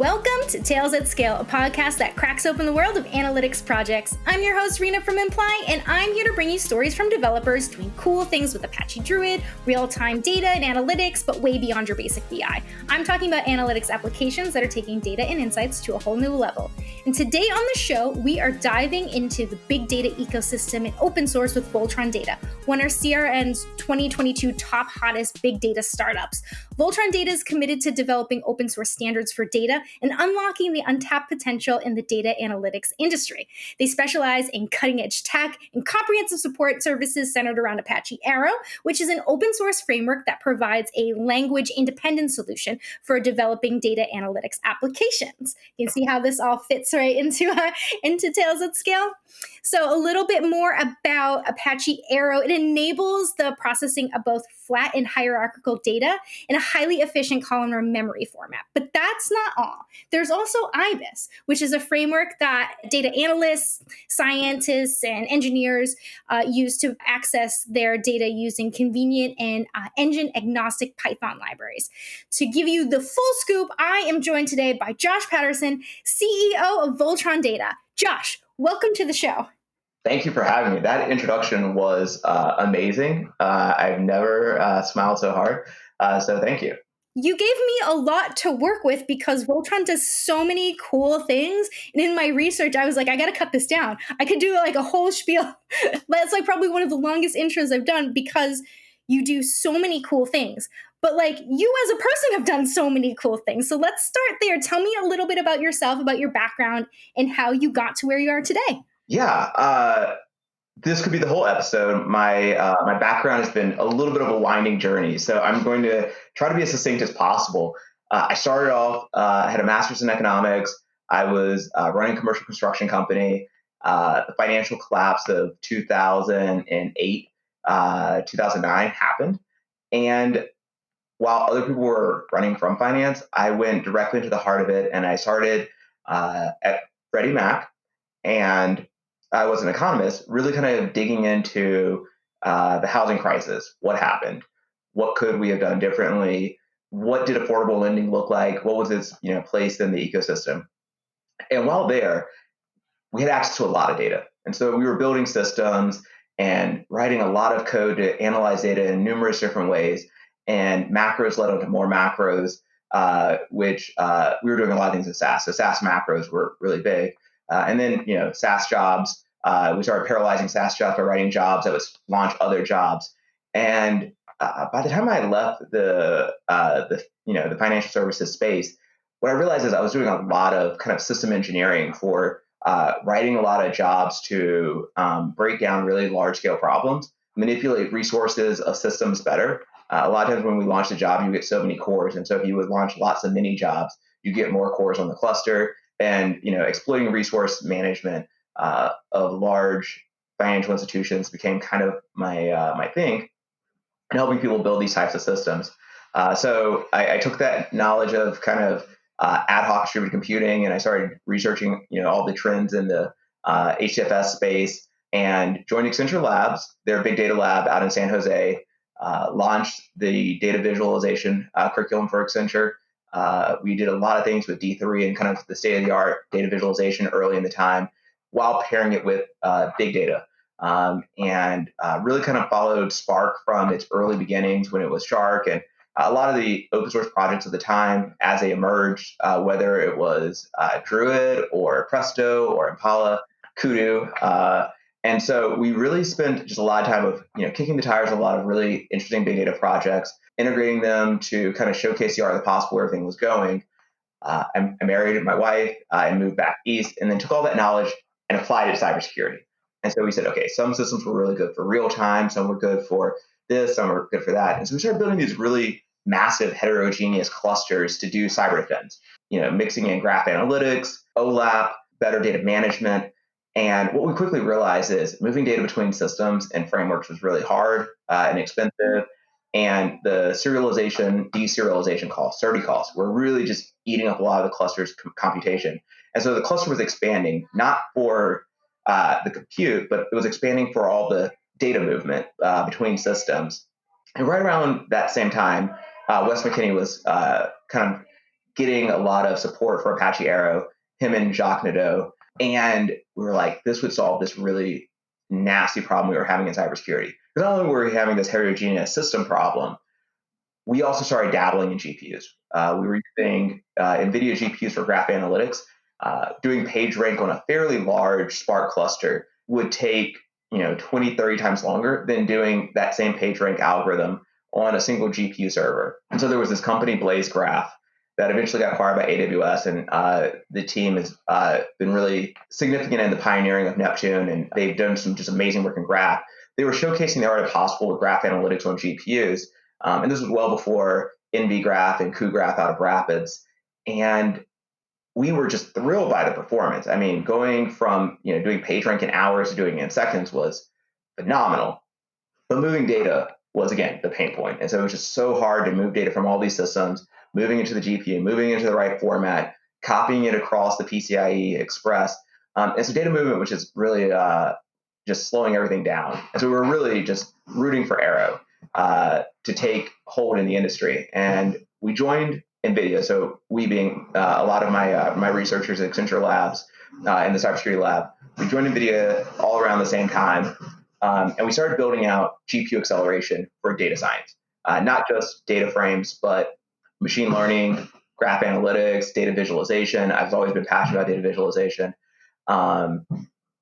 Welcome to Tales at Scale, a podcast that cracks open the world of analytics projects. I'm your host, Rena from Imply, and I'm here to bring you stories from developers doing cool things with Apache Druid, real-time data and analytics, but way beyond your basic BI. I'm talking about analytics applications that are taking data and insights to a whole new level. And today on the show, we are diving into the big data ecosystem and open source with Voltron Data, one of CRN's 2022 top hottest big data startups. Voltron Data is committed to developing open source standards for data and unlocking the untapped potential in the data analytics industry. They specialize in cutting-edge tech and comprehensive support services centered around Apache Arrow, which is an open source framework that provides a language-independent solution for developing data analytics applications. You can see how this all fits right into Tales at Scale. So a little bit more about Apache Arrow. It enables the processing of both flat and hierarchical data in a highly efficient columnar memory format. But that's not all. There's also Ibis, which is a framework that data analysts, scientists, and engineers use to access their data using convenient and engine-agnostic Python libraries. To give you the full scoop, I am joined today by Josh Patterson, CEO of Voltron Data. Josh, welcome to the show. Thank you for having me. That introduction was amazing. I've never smiled so hard. So thank you. You gave me a lot to work with because Voltron does so many cool things. And in my research, I was like, I got to cut this down. I could do like a whole spiel. That's like probably one of the longest intros I've done because you do so many cool things. But like you as a person have done so many cool things. So let's start there. Tell me a little bit about yourself, about your background, and how you got to where you are today. Yeah, this could be the whole episode. My background has been a little bit of a winding journey, so I'm going to try to be as succinct as possible. I started off, I had a master's in economics. I was running a commercial construction company. The financial collapse of 2008, 2009 happened. And while other people were running from finance, I went directly into the heart of it, and I started at Freddie Mac. And I was an economist, really kind of digging into the housing crisis. What happened? What could we have done differently? What did affordable lending look like? What was its place in the ecosystem? And while there, we had access to a lot of data. And so we were building systems and writing a lot of code to analyze data in numerous different ways. And macros led on to more macros, which we were doing a lot of things in SaaS. So SaaS macros were really big. And then, SaaS jobs, we started parallelizing SaaS jobs by writing jobs that would launch other jobs. And by the time I left the financial services space, what I realized is I was doing a lot of kind of system engineering for writing a lot of jobs to break down really large scale problems, manipulate resources of systems better. A lot of times when we launch a job, you get so many cores. And so if you would launch lots of mini jobs, you get more cores on the cluster. And exploiting resource management of large financial institutions became kind of my thing, and helping people build these types of systems. So I took that knowledge of kind of ad hoc distributed computing, and I started researching all the trends in the HDFS space, and joined Accenture Labs, their big data lab out in San Jose. Launched the data visualization curriculum for Accenture. We did a lot of things with D3 and kind of the state-of-the-art data visualization early in the time, while pairing it with big data, and really kind of followed Spark from its early beginnings when it was Shark, and a lot of the open source projects of the time as they emerged, whether it was Druid or Presto or Impala, Kudu. And so we really spent just a lot of time of kicking the tires on a lot of really interesting big data projects, integrating them to kind of showcase the art of the possible where everything was going. I married my wife and moved back east, and then took all that knowledge and applied it to cybersecurity. And so we said, okay, some systems were really good for real time, some were good for this, some were good for that. And so we started building these really massive heterogeneous clusters to do cyber defense, mixing in graph analytics, OLAP, better data management. And what we quickly realized is moving data between systems and frameworks was really hard and expensive. And the serialization, deserialization calls, SERDI calls, were really just eating up a lot of the cluster's computation. And so the cluster was expanding, not for the compute, but it was expanding for all the data movement between systems. And right around that same time, Wes McKinney was kind of getting a lot of support for Apache Arrow, him and Jacques Nadeau. And we were like, this would solve this really nasty problem we were having in cybersecurity. Because not only were we having this heterogeneous system problem, we also started dabbling in GPUs. We were using NVIDIA GPUs for graph analytics. Doing PageRank on a fairly large Spark cluster would take 20, 30 times longer than doing that same PageRank algorithm on a single GPU server. And so there was this company, Blaze Graph, that eventually got acquired by AWS, and the team has been really significant in the pioneering of Neptune, and they've done some just amazing work in graph. They were showcasing the art of possible with graph analytics on GPUs, and this was well before NVGraph and cuGraph out of Rapids. And we were just thrilled by the performance. I mean, going from doing PageRank in hours to doing it in seconds was phenomenal. But moving data was, again, the pain point. And so it was just so hard to move data from all these systems, moving into the GPU, moving into the right format, copying it across the PCIe Express. And so data movement, which is really just slowing everything down. And so we were really just rooting for Arrow to take hold in the industry. And we joined NVIDIA. So we being a lot of my researchers at Accenture Labs in the cybersecurity lab, we joined NVIDIA all around the same time. And we started building out GPU acceleration for data science, not just data frames, but machine learning, graph analytics, data visualization. I've always been passionate about data visualization.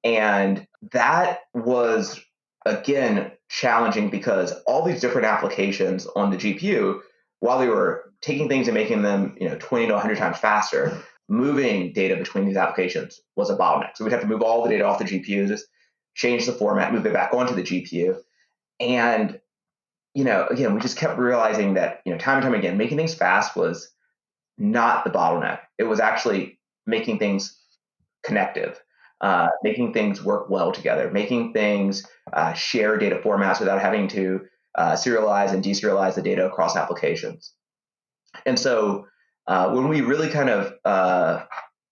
And that was, again, challenging because all these different applications on the GPU, while they were taking things and making them 20 to 100 times faster, moving data between these applications was a bottleneck. So we'd have to move all the data off the GPUs, change the format, move it back onto the GPU. And, again, we just kept realizing that, time and time again, making things fast was not the bottleneck. It was actually making things connective, making things work well together, making things share data formats without having to serialize and deserialize the data across applications. And so when we really kind of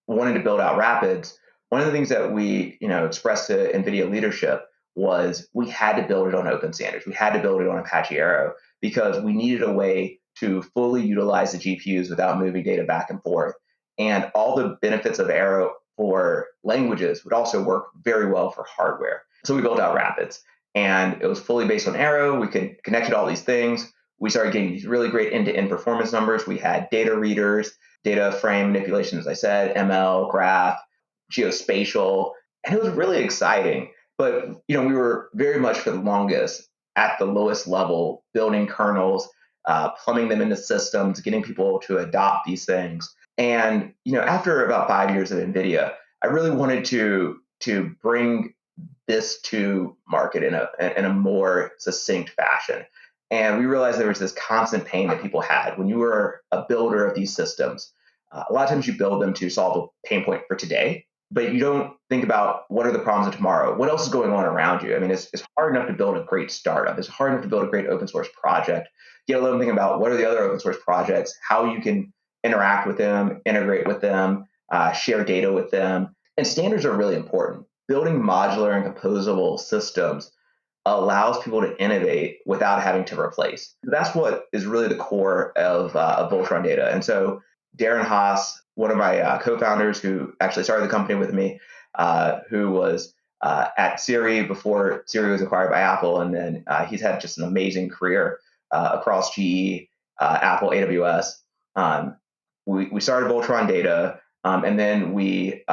wanted to build out Rapids, one of the things that we expressed to NVIDIA leadership was we had to build it on open standards. We had to build it on Apache Arrow because we needed a way to fully utilize the GPUs without moving data back and forth. And all the benefits of Arrow for languages would also work very well for hardware. So we built out Rapids, and it was fully based on Arrow. We could connect to all these things. We started getting these really great end-to-end performance numbers. We had data readers, data frame manipulation, as I said, ML, graph, geospatial, and it was really exciting. But we were very much for the longest at the lowest level, building kernels, plumbing them into systems, getting people to adopt these things. And after about 5 years of NVIDIA, I really wanted to bring this to market in a more succinct fashion. And we realized there was this constant pain that people had when you were a builder of these systems. A lot of times you build them to solve a pain point for today, but you don't think about what are the problems of tomorrow. What else is going on around you? I mean, it's hard enough to build a great startup. It's hard enough to build a great open source project. Get a little thing about what are the other open source projects, how you can interact with them, integrate with them, share data with them. And standards are really important. Building modular and composable systems allows people to innovate without having to replace. That's what is really the core of Voltron Data. And so Darren Haas, one of my co-founders who actually started the company with me, who was at Siri before Siri was acquired by Apple. And then he's had just an amazing career across GE, Apple, AWS. We started Voltron Data, and then we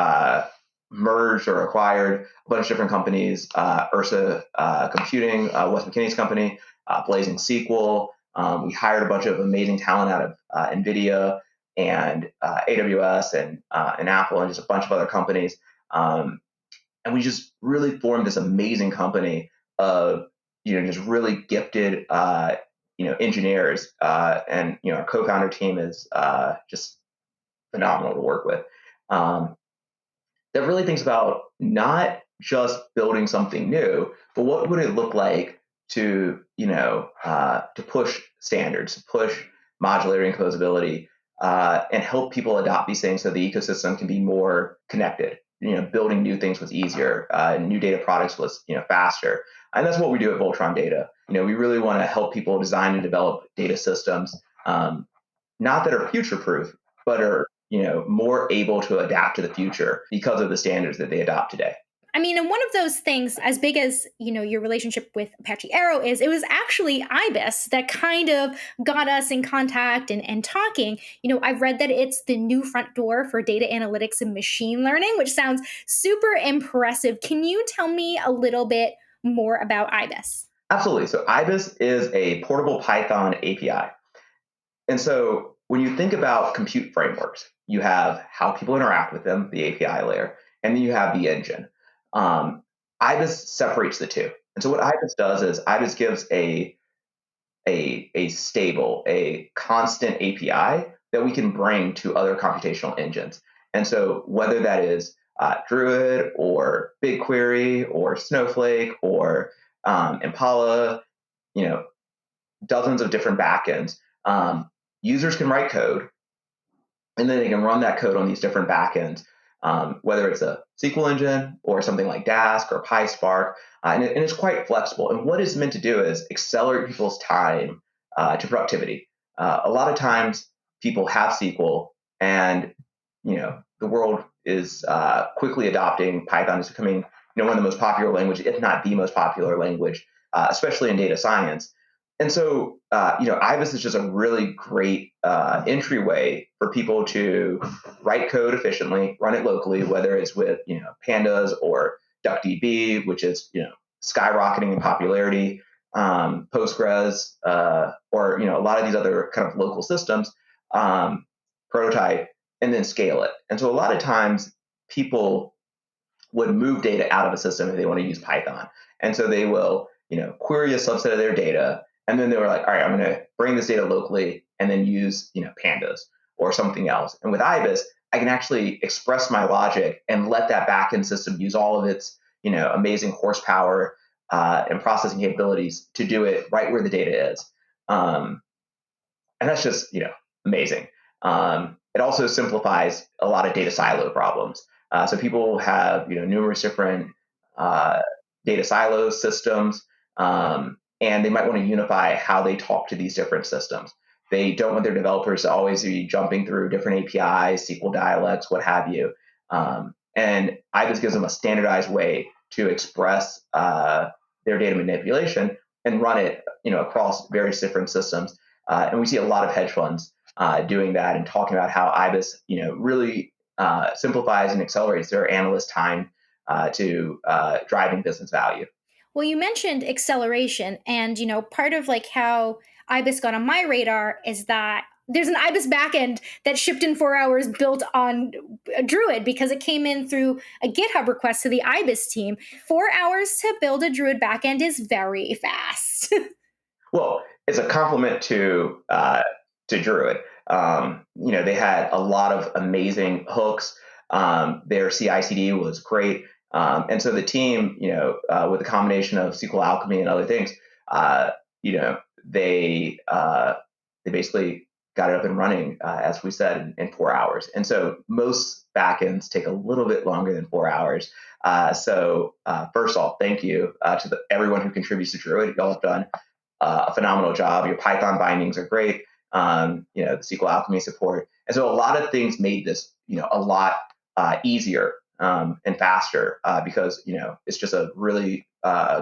merged or acquired a bunch of different companies, Ursa Computing, Wes McKinney's company, Blazing SQL. We hired a bunch of amazing talent out of NVIDIA and AWS and Apple and just a bunch of other companies. And we just really formed this amazing company of just really gifted engineers. And our co-founder team is just phenomenal to work with. That really thinks about not just building something new, but what would it look like to push standards, to push modularity and composability, and help people adopt these things so the ecosystem can be more connected. Building new things was easier. New data products was faster, and that's what we do at Voltron Data. We really want to help people design and develop data systems, not that are future-proof, but are, more able to adapt to the future because of the standards that they adopt today. I mean, and one of those things, as big as your relationship with Apache Arrow is, it was actually Ibis that kind of got us in contact and talking. I've read that it's the new front door for data analytics and machine learning, which sounds super impressive. Can you tell me a little bit more about Ibis? Absolutely. So Ibis is a portable Python API. And so when you think about compute frameworks, you have how people interact with them, the API layer, and then you have the engine. Um, Ibis separates the two. And so what Ibis does is Ibis gives a stable, a constant API that we can bring to other computational engines. And so whether that is Druid or BigQuery or Snowflake or Impala, you know, dozens of different backends, users can write code and then they can run that code on these different backends, whether it's a SQL engine or something like Dask or PySpark, and it's quite flexible. And what it's meant to do is accelerate people's time to productivity. A lot of times, people have SQL, and the world is quickly adopting Python. Is becoming one of the most popular languages, if not the most popular language, especially in data science. And so, Ibis is just a really great entryway for people to write code efficiently, run it locally, whether it's with pandas or DuckDB, which is skyrocketing in popularity, Postgres, or a lot of these other kind of local systems, prototype and then scale it. And so a lot of times people would move data out of a system if they want to use Python, and so they will query a subset of their data, and then they were like, all right, I'm going to bring this data locally and then use pandas or something else. And with Ibis, I can actually express my logic and let that backend system use all of its amazing horsepower and processing capabilities to do it right where the data is. And that's just amazing. It also simplifies a lot of data silo problems. So people have numerous different data silo systems, and they might want to unify how they talk to these different systems. They don't want their developers to always be jumping through different APIs, SQL dialects, what have you. And Ibis gives them a standardized way to express their data manipulation and run it across various different systems. And we see a lot of hedge funds doing that and talking about how Ibis really simplifies and accelerates their analyst time to driving business value. Well, you mentioned acceleration, and part of like how Ibis got on my radar is that there's an Ibis backend that shipped in 4 hours built on Druid because it came in through a GitHub request to the Ibis team. 4 hours to build a Druid backend is very fast. Well, it's a compliment to Druid. They had a lot of amazing hooks. Their CI/CD was great. And so the team, with a combination of SQL Alchemy and other things, they basically got it up and running, as we said, in 4 hours. And so most backends take a little bit longer than 4 hours. So first off, thank you to everyone who contributes to Druid. Y'all have done a phenomenal job. Your Python bindings are great. The SQL Alchemy support. And so a lot of things made this, a lot easier and faster because it's just a really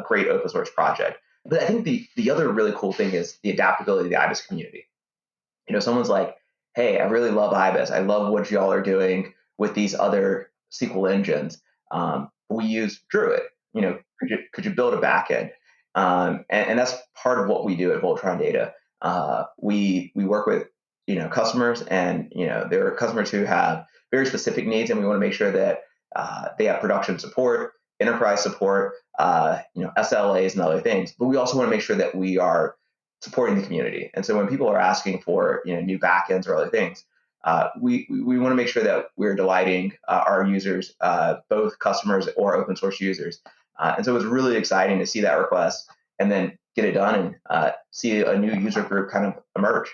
great open source project. But I think the other really cool thing is the adaptability of the Ibis community. Someone's like, hey, I really love Ibis. I love what y'all are doing with these other SQL engines. We use Druid. Could you build a backend? And that's part of what we do at Voltron Data. We work with customers, and there are customers who have very specific needs, and we want to make sure that they have production support, enterprise support, SLAs and other things. But we also want to make sure that we are supporting the community. And so when people are asking for new backends or other things, we want to make sure that we're delighting our users, both customers or open source users. And so it was really exciting to see that request and then get it done and see a new user group kind of emerge.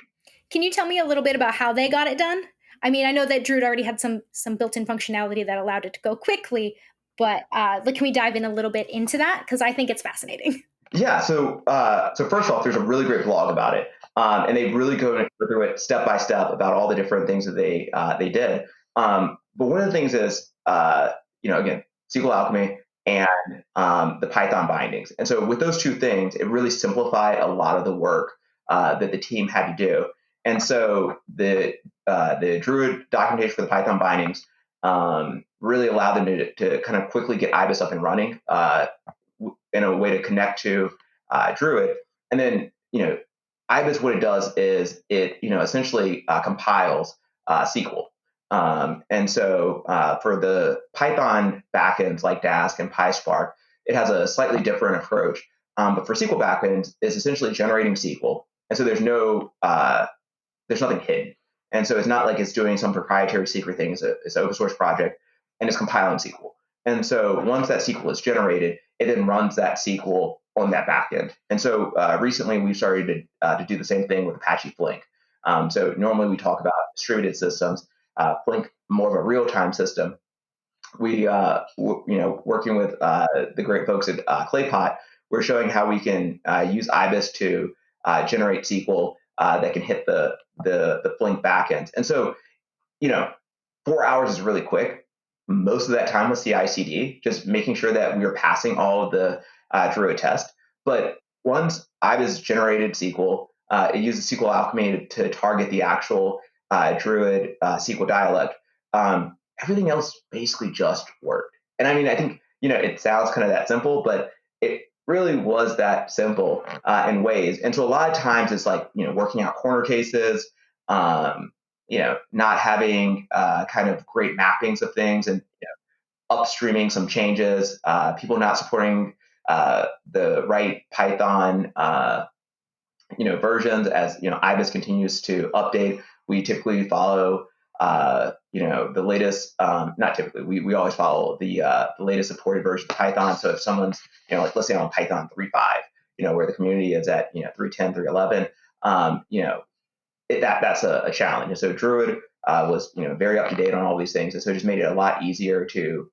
Can you tell me a little bit about how they got it done? I mean, I know that Druid already had some built-in functionality that allowed it to go quickly, but can we dive in a little bit into that? Because I think it's fascinating. Yeah. So first off, there's a really great blog about it. And they really go through it step by step about all the different things that they did. But one of the things is, again, SQL alchemy and the Python bindings. And so with those two things, it really simplified a lot of the work that the team had to do. And so the Druid documentation for the Python bindings really allowed them to kind of quickly get Ibis up and running in a way to connect to Druid. And then, Ibis, what it does is it, essentially compiles SQL. And so for the Python backends like Dask and PySpark, it has a slightly different approach. But for SQL backends, it's essentially generating SQL. And so there's nothing hidden. And so it's not like it's doing some proprietary secret thing. It's an open source project, and it's compiling SQL. And so once that SQL is generated, it then runs that SQL on that backend. And so recently we've started to do the same thing with Apache Flink. So normally we talk about distributed systems. Flink, more of a real-time system. We, working with the great folks at Claypot, we're showing how we can use Ibis to generate SQL that can hit the Flink backend. And so, 4 hours is really quick. Most of that time was CI/CD, just making sure that we were passing all of the Druid tests. But once Ibis generated SQL, it uses SQL alchemy to target the actual Druid SQL dialect. Everything else basically just worked. And I mean, I think, it sounds kind of that simple, but it really was that simple in ways. And so a lot of times it's like, working out corner cases, not having kind of great mappings of things, and upstreaming some changes, people not supporting the right Python versions as Ibis continues to update. We typically follow the latest, not typically, we always follow the latest supported version of Python. So if someone's like, let's say on Python 3.5, where the community is at 3.10, 3.11, that's a challenge. And so Druid was very up to date on all these things, and so it just made it a lot easier to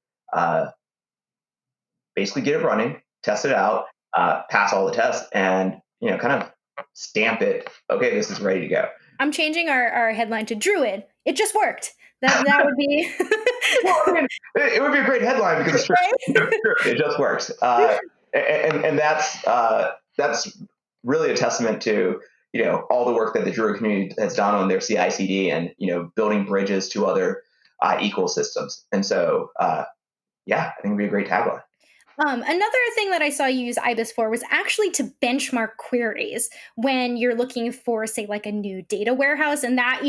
basically get it running, test it out, pass all the tests, and kind of stamp it. Okay, this is ready to go. I'm changing our headline to Druid. It just worked. That would be. Well, I mean, it would be a great headline because it's true. It just works, and that's really a testament to all the work that the Druid community has done on their CI/CD and building bridges to other ecosystems. And so, I think it'd be a great tagline. Another thing that I saw you use Ibis for was actually to benchmark queries when you're looking for, say, like a new data warehouse, and that,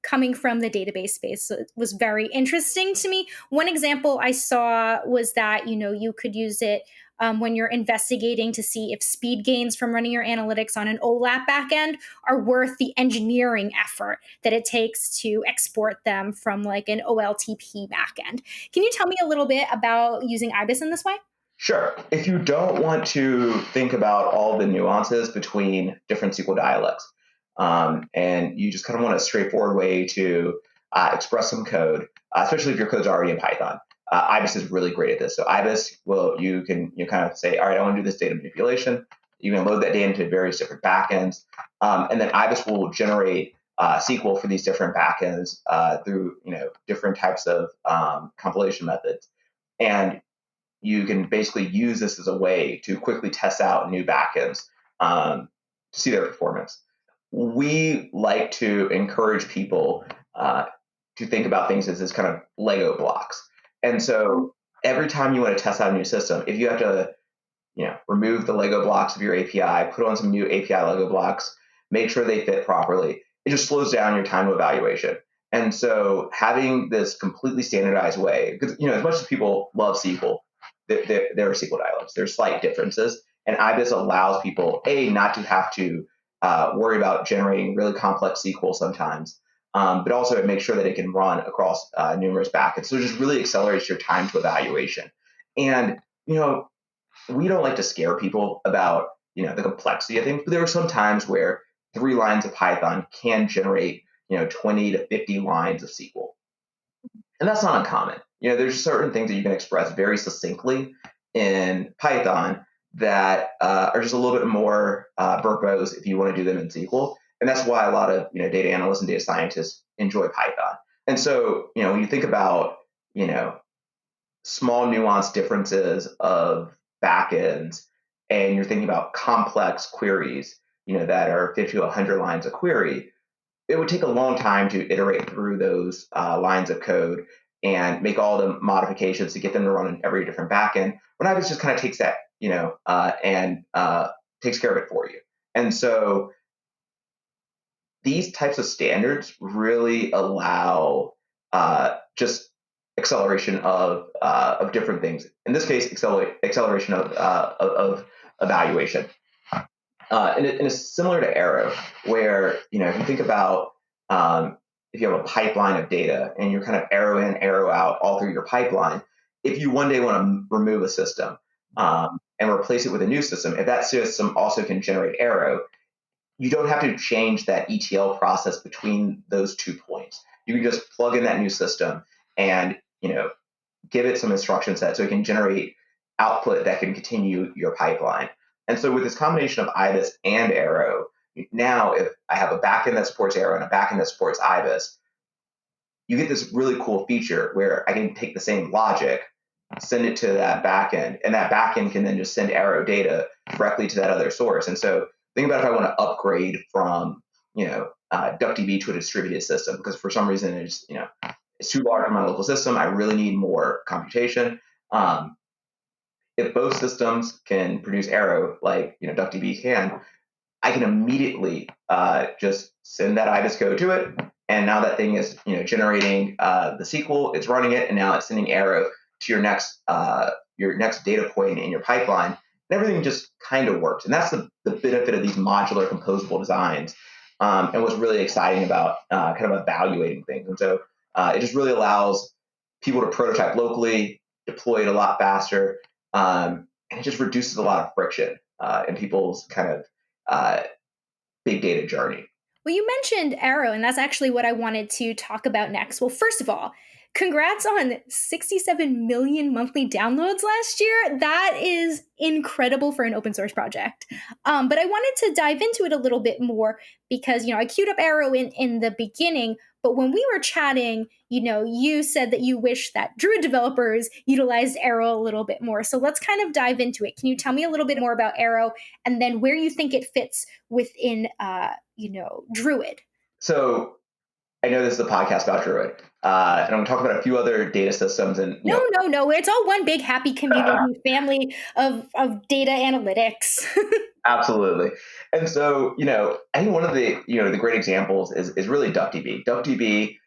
coming from the database space was very interesting to me. One example I saw was that, you could use it when you're investigating to see if speed gains from running your analytics on an OLAP backend are worth the engineering effort that it takes to export them from like an OLTP backend. Can you tell me a little bit about using Ibis in this way? Sure. If you don't want to think about all the nuances between different SQL dialects, and you just kind of want a straightforward way to express some code, especially if your code's already in Python, Ibis is really great at this. So Ibis you can kind of say, all right, I want to do this data manipulation. You can load that data into various different backends, and then Ibis will generate SQL for these different backends through different types of compilation methods. And you can basically use this as a way to quickly test out new backends to see their performance. We like to encourage people to think about things as this kind of Lego blocks. And so every time you want to test out a new system, if you have to remove the Lego blocks of your API, put on some new API Lego blocks, make sure they fit properly, it just slows down your time to evaluation. And so having this completely standardized way, because as much as people love SQL, there are SQL dialects. There's slight differences, and Ibis allows people not to have to worry about generating really complex SQL sometimes, but also to make sure that it can run across numerous backends. So it just really accelerates your time to evaluation. And we don't like to scare people about the complexity of things, but there are some times where 3 lines of Python can generate 20 to 50 lines of SQL, and that's not uncommon. There's certain things that you can express very succinctly in Python that are just a little bit more verbose if you want to do them in SQL. And that's why a lot of data analysts and data scientists enjoy Python. And so when you think about small nuanced differences of backends, and you're thinking about complex queries, that are 50 to 100 lines of query, it would take a long time to iterate through those lines of code and make all the modifications to get them to run in every different backend. When Ibis just kind of takes that, and takes care of it for you. And so these types of standards really allow just acceleration of different things. In this case, acceleration of evaluation. And it's similar to Arrow, where if you think about if you have a pipeline of data and you're kind of arrow in, arrow out all through your pipeline, if you one day want to remove a system and replace it with a new system, if that system also can generate Arrow, you don't have to change that ETL process between those 2 points. You can just plug in that new system and give it some instruction set so it can generate output that can continue your pipeline. And so with this combination of Ibis and Arrow, now if I have a backend that supports Arrow and a backend that supports Ibis, you get this really cool feature where I can take the same logic, send it to that backend, and that backend can then just send Arrow data directly to that other source. And so think about if I want to upgrade from DuckDB to a distributed system, because for some reason it's too large for my local system. I really need more computation. If both systems can produce Arrow like DuckDB can, I can immediately just send that Ibis code to it, and now that thing is generating the SQL, it's running it, and now it's sending Arrow to your next data point in your pipeline, and everything just kind of works. And that's the benefit of these modular composable designs, and what's really exciting about kind of evaluating things. And so it just really allows people to prototype locally, deploy it a lot faster, and it just reduces a lot of friction in people's kind of big data journey. Well, you mentioned Arrow, and that's actually what I wanted to talk about next. Well, first of all, congrats on 67 million monthly downloads last year. That is incredible for an open source project. But I wanted to dive into it a little bit more because, I queued up Arrow in the beginning, but when we were chatting, you said that you wish that Druid developers utilized Arrow a little bit more. So let's kind of dive into it. Can you tell me a little bit more about Arrow and then where you think it fits within, Druid? So I know this is a podcast about Druid, and I'm going to talk about a few other data systems. And No. It's all one big happy community family of data analytics. Absolutely. And so, I think one of the, the great examples is really DuckDB. DuckDB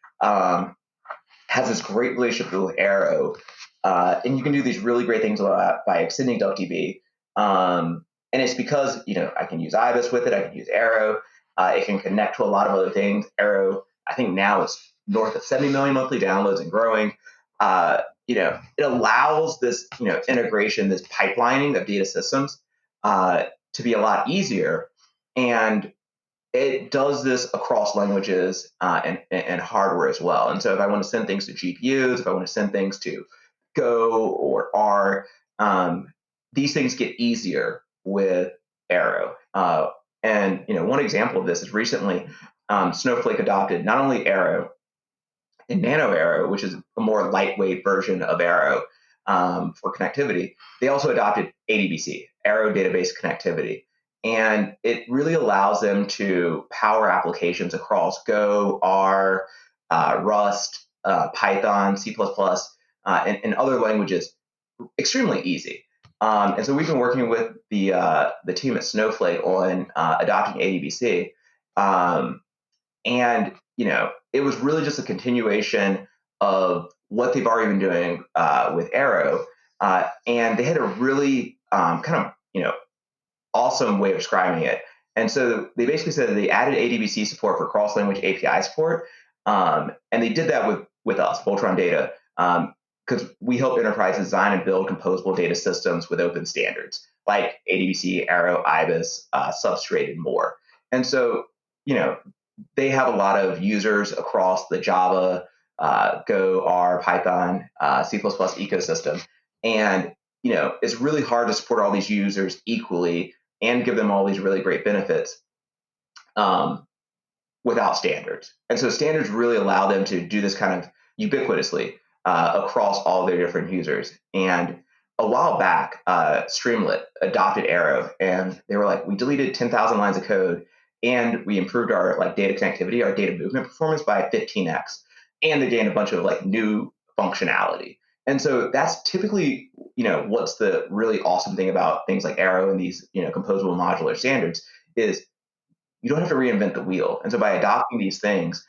has this great relationship with Arrow, and you can do these really great things by extending DuckDB. And it's because, I can use Ibis with it. I can use Arrow. It can connect to a lot of other things. Arrow, I think now it's north of 70 million monthly downloads and growing. It allows this, integration, this pipelining of data systems to be a lot easier. And it does this across languages and hardware as well. And so if I want to send things to GPUs, if I want to send things to Go or R, these things get easier with Arrow. And one example of this is recently Snowflake adopted not only Arrow and Nano Arrow, which is a more lightweight version of Arrow for connectivity. They also adopted ADBC, Arrow Database Connectivity. And it really allows them to power applications across Go, R, Rust, Python, C++, and other languages extremely easy. And so we've been working with the team at Snowflake on adopting ADBC. And it was really just a continuation of what they've already been doing with Arrow. And they had a really awesome way of describing it. And so they basically said that they added ADBC support for cross-language API support. And they did that with us, Voltron Data, because we help enterprises design and build composable data systems with open standards like ADBC, Arrow, Ibis, Substrate, and more. And so, they have a lot of users across the Java, Go, R, Python, C++ ecosystem. And, it's really hard to support all these users equally and give them all these really great benefits. without standards. And so standards really allow them to do this kind of ubiquitously across all their different users. And a while back, Streamlit adopted Arrow, and they were like, we deleted 10,000 lines of code, and we improved our like data connectivity, our data movement performance by 15x, and they gained a bunch of like new functionality. And so that's typically, what's the really awesome thing about things like Arrow and these, composable modular standards is you don't have to reinvent the wheel. And so by adopting these things,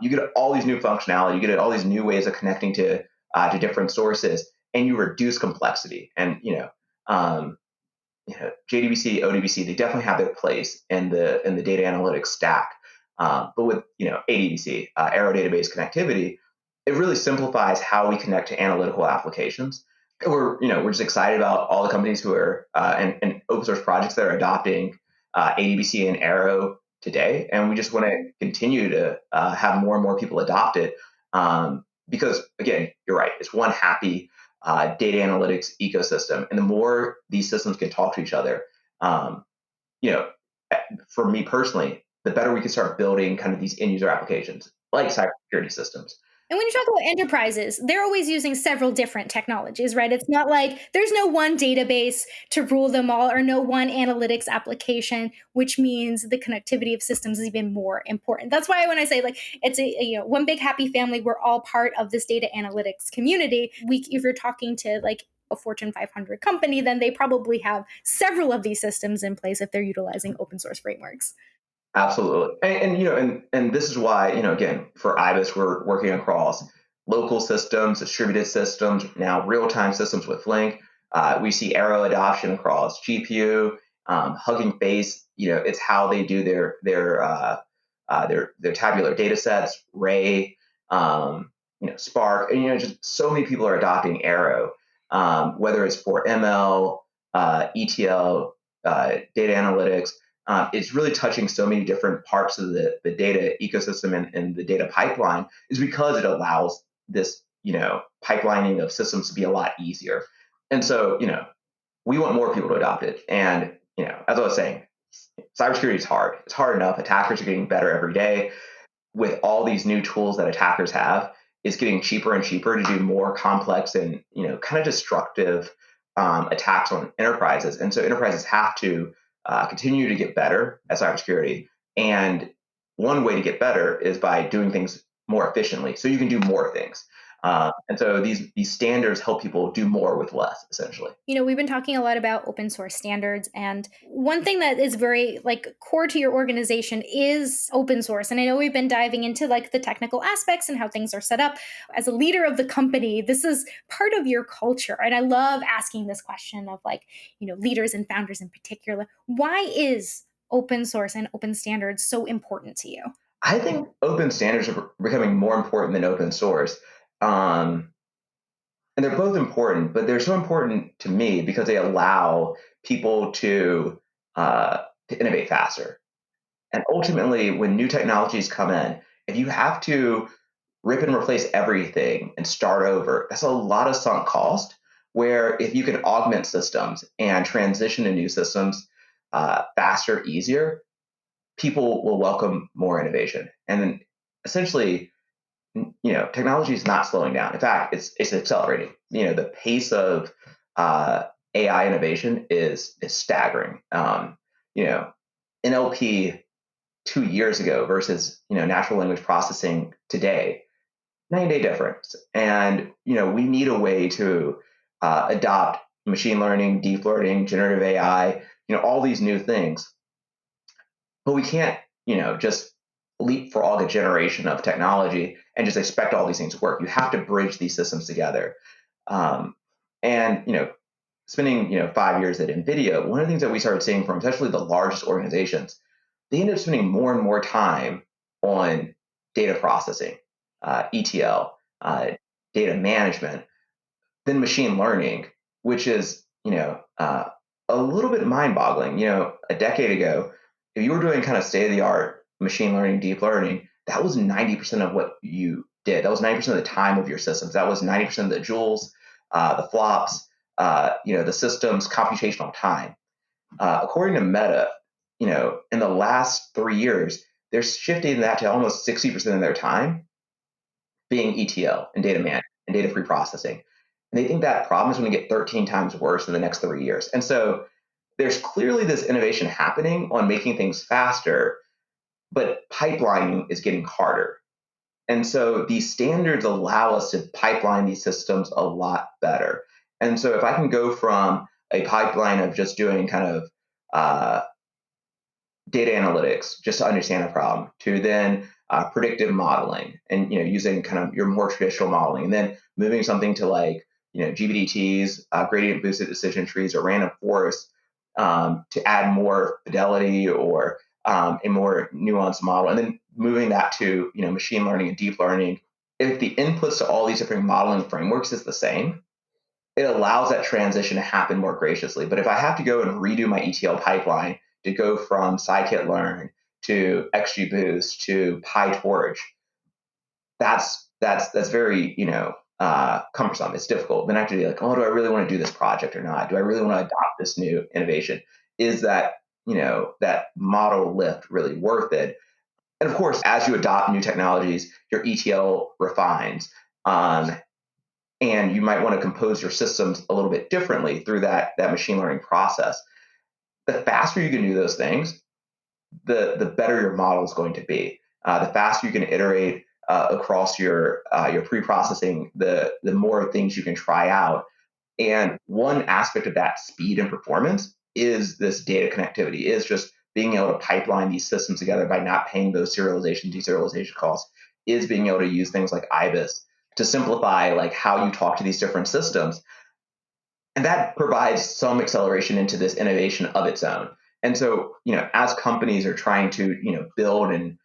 you get all these new functionality, you get all these new ways of connecting to different sources, and you reduce complexity. And JDBC, ODBC, they definitely have their place in the data analytics stack. But with ADBC, Arrow database connectivity, it really simplifies how we connect to analytical applications. We're just excited about all the companies who are and open source projects that are adopting ADBC and Arrow today, and we just want to continue to have more and more people adopt it because, again, you're right. It's one happy data analytics ecosystem, and the more these systems can talk to each other, you know, for me personally, the better we can start building kind of these end user applications like cybersecurity systems. And when you talk about enterprises, they're always using several different technologies, right? It's not like there's no one database to rule them all or no one analytics application, which means the connectivity of systems is even more important. That's why when I say like it's a one big happy family, we're all part of this data analytics community. If you're talking to like a Fortune 500 company, then they probably have several of these systems in place if they're utilizing open source frameworks. Absolutely. And this is why, again, for Ibis, we're working across local systems, distributed systems, now real-time systems with Flink. We see Arrow adoption across GPU, Hugging Face. It's how they do their tabular data sets, Ray, Spark, and just so many people are adopting Arrow, whether it's for ML, ETL, data analytics. It's really touching so many different parts of the data ecosystem and the data pipeline is because it allows this, pipelining of systems to be a lot easier. And so, we want more people to adopt it. And, as I was saying, cybersecurity is hard. It's hard enough. Attackers are getting better every day. With all these new tools that attackers have, it's getting cheaper and cheaper to do more complex and, kind of destructive attacks on enterprises. And so enterprises have to continue to get better at cybersecurity. And one way to get better is by doing things more efficiently, so you can do more things. And so these standards help people do more with less, essentially. We've been talking a lot about open source standards, and one thing that is very like core to your organization is open source. And I know we've been diving into like the technical aspects and how things are set up. As a leader of the company, this is part of your culture. And I love asking this question of like, leaders and founders in particular, why is open source and open standards so important to you? I think open standards are becoming more important than open source. And they're both important, but they're so important to me because they allow people to innovate faster. And ultimately, when new technologies come in, if you have to rip and replace everything and start over, that's a lot of sunk cost. Where if you can augment systems and transition to new systems faster, easier, people will welcome more innovation. And then essentially, technology is not slowing down. In fact, it's accelerating. The pace of AI innovation is staggering. NLP 2 years ago versus natural language processing today, 9-day difference. And we need a way to adopt machine learning, deep learning, generative AI, all these new things. But we can't, just leapfrog a generation of technology and just expect all these things to work. You have to bridge these systems together. And spending 5 years at NVIDIA, one of the things that we started seeing from especially the largest organizations, they end up spending more and more time on data processing, ETL, data management, than machine learning, which is a little bit mind-boggling. A decade ago, if you were doing kind of state-of-the-art machine learning, deep learning, that was 90% of what you did. That was 90% of the time of your systems. That was 90% of the joules, the flops, the system's computational time. According to Meta, in the last 3 years, they're shifting that to almost 60% of their time being ETL and data management and data pre-processing. And they think that problem is going to get 13 times worse in the next 3 years. And so there's clearly this innovation happening on making things faster, but pipelining is getting harder. And so these standards allow us to pipeline these systems a lot better. And so if I can go from a pipeline of just doing kind of data analytics just to understand a problem to then predictive modeling and using kind of your more traditional modeling, and then moving something to like GBDTs, gradient boosted decision trees, or random forests to add more fidelity or a more nuanced model, and then moving that to machine learning and deep learning. If the inputs to all these different modeling frameworks is the same, it allows that transition to happen more graciously. But if I have to go and redo my ETL pipeline to go from scikit-learn to XGBoost to PyTorch, that's very cumbersome. It's difficult. Then I have to be like, oh, do I really want to do this project or not? Do I really want to adopt this new innovation? Is that that model lift really worth it? And of course, as you adopt new technologies, your ETL refines. And you might want to compose your systems a little bit differently through that machine learning process. The faster you can do those things, the better your model is going to be. The faster you can iterate across your pre-processing, the more things you can try out. And one aspect of that speed and performance is this data connectivity, is just being able to pipeline these systems together by not paying those serialization, deserialization costs, is being able to use things like Ibis to simplify like how you talk to these different systems. And that provides some acceleration into this innovation of its own. And so, as companies are trying to, build and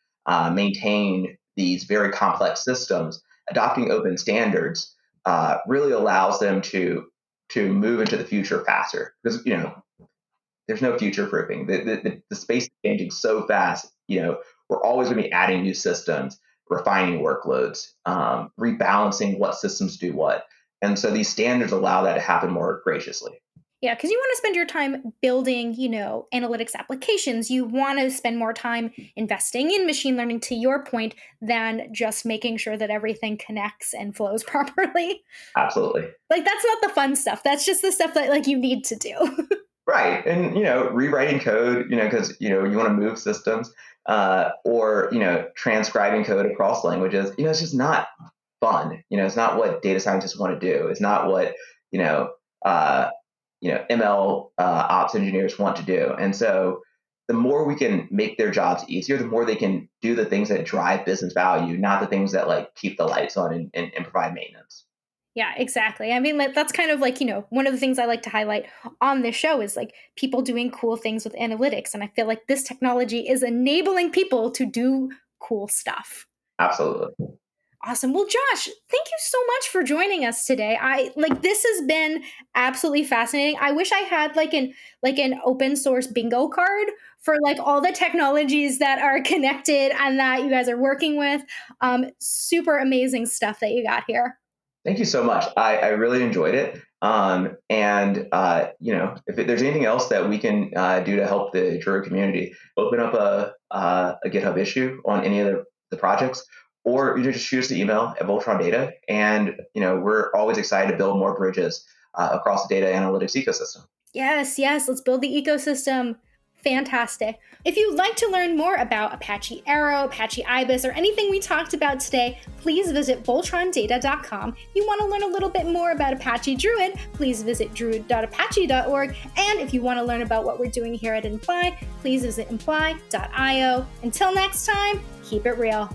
maintain these very complex systems, adopting open standards really allows them to move into the future faster, because there's no future proofing. The space is changing so fast. We're always going to be adding new systems, refining workloads, rebalancing what systems do what. And so these standards allow that to happen more graciously. Yeah, because you want to spend your time building, analytics applications. You want to spend more time investing in machine learning, to your point, than just making sure that everything connects and flows properly. Absolutely. Like, that's not the fun stuff. That's just the stuff that you need to do. Right. And, rewriting code, because, you want to move systems or, transcribing code across languages, it's just not fun. It's not what data scientists want to do. It's not what, ML ops engineers want to do. And so the more we can make their jobs easier, the more they can do the things that drive business value, not the things that keep the lights on and provide maintenance. Yeah, exactly. I mean, that's kind of one of the things I like to highlight on this show is people doing cool things with analytics. And I feel like this technology is enabling people to do cool stuff. Absolutely. Awesome. Well, Josh, thank you so much for joining us today. This has been absolutely fascinating. I wish I had an open source bingo card for all the technologies that are connected and that you guys are working with. Super amazing stuff that you got here. Thank you so much. I really enjoyed it. If there's anything else that we can do to help the Druid community, open up a GitHub issue on any of the projects, or just shoot us the email at Voltron Data. And we're always excited to build more bridges across the data analytics ecosystem. Yes, let's build the ecosystem. Fantastic. If you'd like to learn more about Apache Arrow, Apache Ibis, or anything we talked about today, please visit voltrondata.com. If you want to learn a little bit more about Apache Druid, please visit druid.apache.org. And if you want to learn about what we're doing here at Imply, please visit imply.io. Until next time, keep it real.